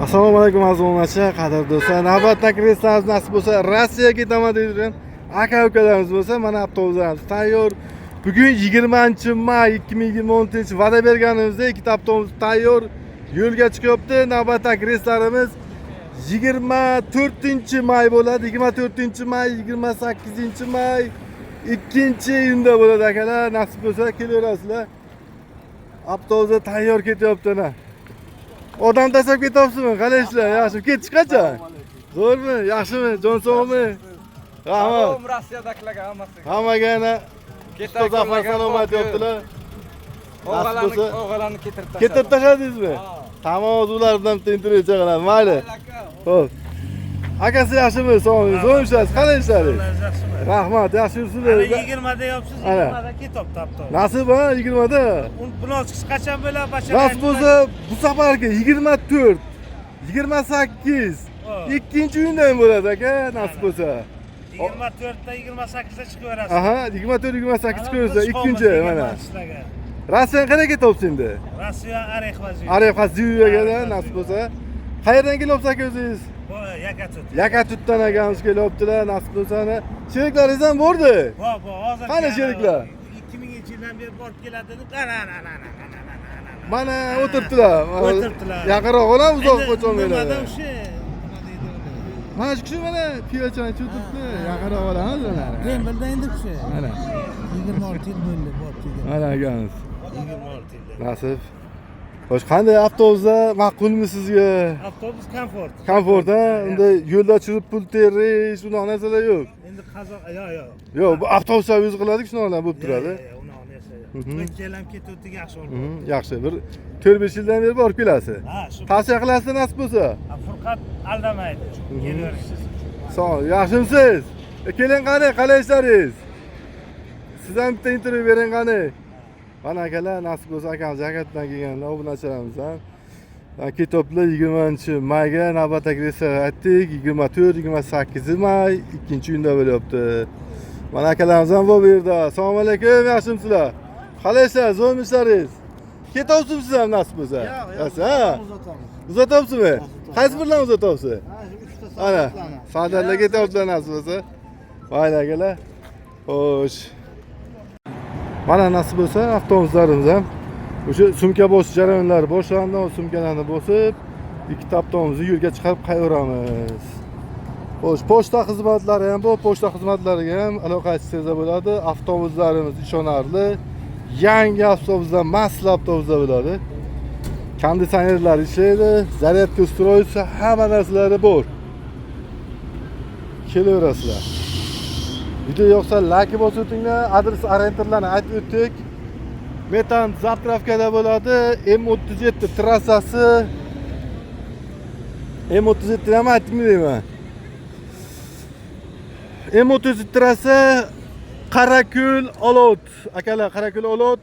Assalomu alaykum aziz qadrdon do'stlar. Navbatdagi reyslarimiz nasib bo'lsa Rossiyaga ketaman deydigan aka-ukalarimiz bo'lsa, mana avtobuslarimiz tayyor. Bugun 20-may 2026 va'da berganimizda ikkita avtobus tayyor yo'lga chiqyapti. Navbatdagi reyslarimiz 24-may bo'ladi. 24-may, 28-may, 2-iyunda bo'ladi akalar. Nasib bo'lsa kelaverasizlar. Avtobus tayyor ketyapti ana. Odam tashlab ketyapsizmi? Qalay ishlar? Yaxshimi? Ketish qachon? Zo'rmi? Yaxshimi? Jon sog'mi? Salom Rossiyadagilarga hammasiga. Hammaga ana Zafar salomat deyaptilar. O'g'alarni Ketirib tashladingizmi? Tamom, ular bilan bitta intervyu chiqaramiz. Mayli. Xo'p. Akasi yaxshimi? Sog'mi? Zo'r ishlaringiz, qalay ishlaringiz? Rahmat, yaxshi yursizlar. 20da yapsiz, 20da ketyapti avtobus. Nasib ha 20da? Buloq chiqish qachon bo'ladi? Nasib bo'lsa bu safargi 24, 28, 2-iyunda ham bo'ladi aka, nasib bo'lsa. 24da 28da chiqaverasiz. Aha, 24-28 chiqaversa, 2-chi mana. Rossiyaga qayerga ketyapsiz endi? Rossiya Arexvaziy. Arexvaziyaga nasib bo'lsa. Qayerdan kelyapsiz aka o'zingiz? Yakatut. Yakatutdan akamiz kelyaptilar, nasib bo'lsa. Sheriklaringiz ham bordi? Bo, hozir. Qani sheriklar? 2000-yildan beri borib keladi deb. Mana o'tiribdilar. O'tiribdilar. Yaqinroq olam, uzoq qo'yolmaylar. Nimada o'sha? Mana shu kishi mana piyachani cho'tibdi. Yaqinroq olamiz mana. Rembilda endi o'sha. Mana. 26 yil bo'ldi borib kelgan. Mana akamiz. 26 yilda. Nasib. Xo'sh, qanday avtobuslar ma'qulmi sizga? Avtobus komfort. Komfort ha? Unda yo'lda chirib pul terish, unaqa narsalar yo'q. Endi yo'q. Yo'q, bu avtobuslar o'zi qiladi, shunaqa bo'lib turadi. Unaqa narsa. O'tganlar ketdi, yaxshi oldi. Yaxshi. Bir 4-5 yildan beri borib kelasiz. Ha, shu. Tavsiya qilasiz nasib bo'lsa. Furqat aldamaydi. Kelaverasiz. Sog', yaxshimisiz? Keling qani, qalay ishlaringiz? Siz ham bitta intervyu bering qani. Mana akalar, nasib bo'lsa akamiz Yakatdan kelganda obunachilarimizdan ketyaptilar 20-mayga navbatdagi reysga aytdik. 24-28 may 2-iyunda bo'lyapti. Mana akalarimiz ham bu yerda. Assalomu alaykum, yaxshimisizlar? Qalay ishlar, zo'rmi ishlaringiz? Ketyapsizmi siz ham nasib bo'lsa? Yo'q, uzatyapsizmi? Qaysi birlarni uzatyapsiz? Ana, Sadarlar ketyaptilar nasib bo'lsa. Mayli akalar. Xo'sh. Mana nasib bo'lsa avtobuslarimiz ham o'sha sumka bosish jarayonlari boshlandi. Sumkalarni bosib, ikkita avtobusni yo'lga chiqarib qayeramiz. Xo'sh, pochta xizmatlari ham bor, pochta xizmatlariga ham aloqachisiz bo'ladi. Avtobuslarimiz ishonarli. Yangi avtobuslar, mas'ul avtobuslar bo'ladi. Konditsionerlar ishlaydi, zaryadka ustroyisi, hamma narsalari bor. Kelaverasizlar. Video yoqsa like bosib o'tinglar, adres orientirlarni aytib o'tdik. Metan zapravkada bo'ladi. M37 trassasi. M37 ham aytmayman. M37 trassa Qarakul Olot. Akalar, Qarakul Olot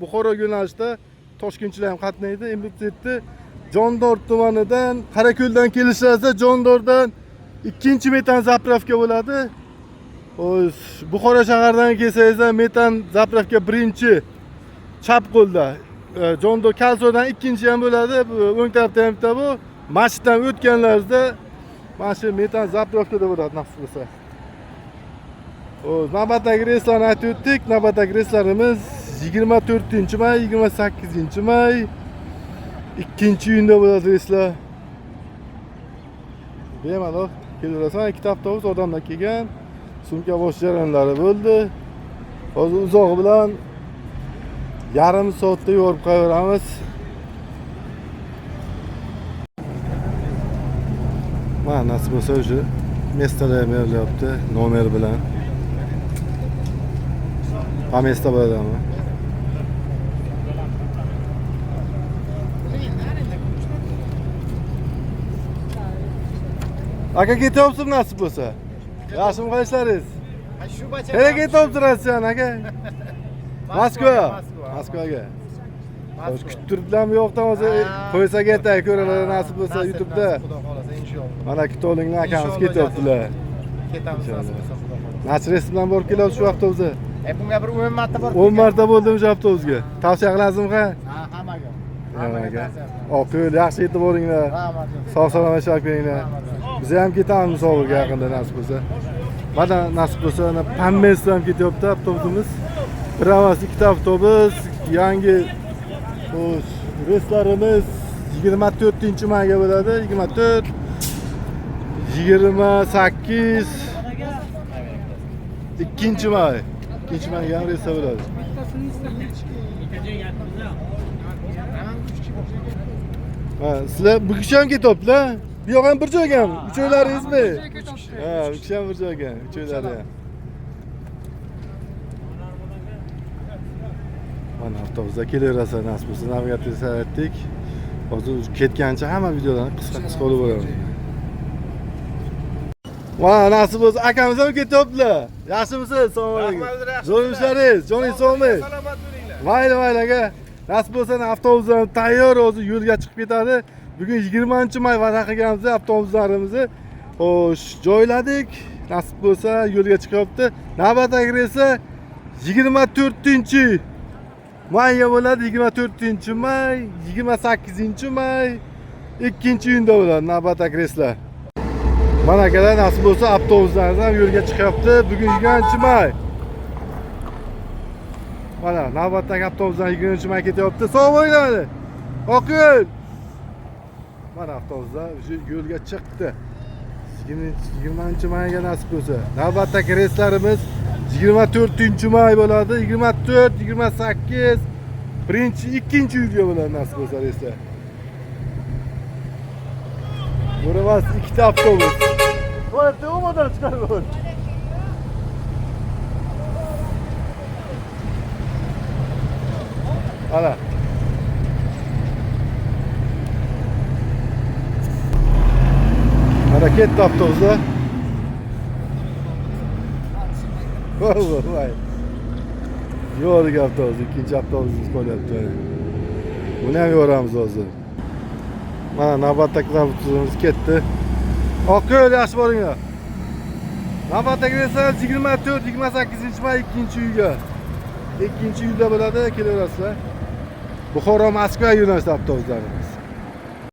Buxoro yo'nalishida Toshkentchilar ham qatnaydi. M37 Jondor tumanidan Qarakuldan kelishsa, Jondordan 2-metan zapravka bo'ladi. Buxoro shaharidan kelsangiz ham metan zapravka birinchi chap qo'lda. Jondor Kalsodan 2-chi ham bo'ladi. O'ng tarafda ham bitta bu. Masjiddan o'tganlaringizda mana shu metan zapravkada bo'ladi nasib bo'lsa. Navbatdagi reyslarni aytib o'tdik. Navbatdagi reyslarimiz 24-may, 28-may 2-iyunda bo'ladi reyslar. Bemalol kelaverasiz. Ikkita avtobus odamlar kelgan. Sumka bosish jarayonlari bo'ldi. Hozir uzog'i bilan yarim soatda yorib qo'yaveramiz. Mana nasib bo'lsa o'sha mestalar ham beryapti, nomer bilan. Ha mesta bo'ladimi? Aka ketyapsizmi nasib bo'lsa? Yaxshimi qayshlaringiz? Shu bacha. Qayerga ketyapsiz Rossiyaga aka? Moskva. Moskvaga. Xo'sh, kuttirdilarmi yo'qdan hozir qo'ysak aytay, ko'ralar nasib bo'lsa YouTube'da. Xudo xolasa inshaalloh. Mana kitolinglar akamiz ketyaptilar. Ketamiz nasib bo'lsa Xudo xolasa. Nasres bilan borib kelyapsiz shu avtobusda? Bunga bir 10 marta borib. 10 marta bo'ldim shu avtobusga. Tavsiya qilasizmi ha? Ha, hammaga. Hammaga aka. Oqil, yaxshi yetib boringlar. Rahmat. Sog' salomat yashab kelinglar. Biz ham ketamiz Musobaqaga yaqinda nasib bo'lsa. Mana nasib bo'lsa, ana Pammes ham ketyapti avtobusimiz. Bir emas, ikkita avtobus, yangi xo'sh, reyslarimiz 24-mayga bo'ladi. 24 28 2-may. 2-mayga ham reyslar bo'ladi. Ha, sizlar bu kishi ham ketyaptilar. Bu yoq ham bir joyga ham. Uchoylaringizmi? Ha, bu kishi ham bir joyga. Uchoylari ham. Mana avtobusda kelaverasa nasib bo'lsa navigatsiya etdik. Hozir ketgancha hamma videolarni qisqa olib boramiz. Mana nasib bo'lsa akamiz ham ketyaptilar. Yaxshimisiz? Assalomu alaykum. Zo'rishlaringiz, joningiz sog'mi? Salomat bo'linglar. Mayli aka. Nasib bo'lsa avtobuslar tayyor, hozir yo'lga chiqib ketadi. Bugun 20-may va'da qilganmiz avtobuslarimizni. Xo'sh, joyladik. Nasib bo'lsa yo'lga chiqyapti. Navbatdagi reysi 24-mayga bo'ladi. 24-may, 28-may, 2-iyunda bo'ladi navbatdagi reyslar. Mana akalar, nasib bo'lsa avtobuslarimiz ham yo'lga chiqyapti. Bugun 20-may. Mana navbatdagi avtobusdan 20-may ketyapti. Sog' bo'linglar. Oqil. Mana avtobuslar yo'lga chiqdi. 20-mayga nasib bo'lsa. Navbatdagi reyslarimiz 24-may bo'ladi. 24, 28, 2-iyulga bo'ladi nasib bo'lsa reyslar. Bo'ramas ikkita avtobus. Voy, to'g'ridan chiqarib qo'y. Ana. Mana ketdi avtobuslar. Voy. Yo'q avtobus, ikkinchi avtobusimiz qolyapti. Buni ham yoramiz hozir. Mana navbatdagi avtobusimiz ketdi. Oqil, yaxshi boringlar. Navbatdagi reyslar 24-28-may 2-iyulga. 2-iyulda bo'ladi, kelaverasizlar. Buxoro Moskva yo'nalishi avtobuslari.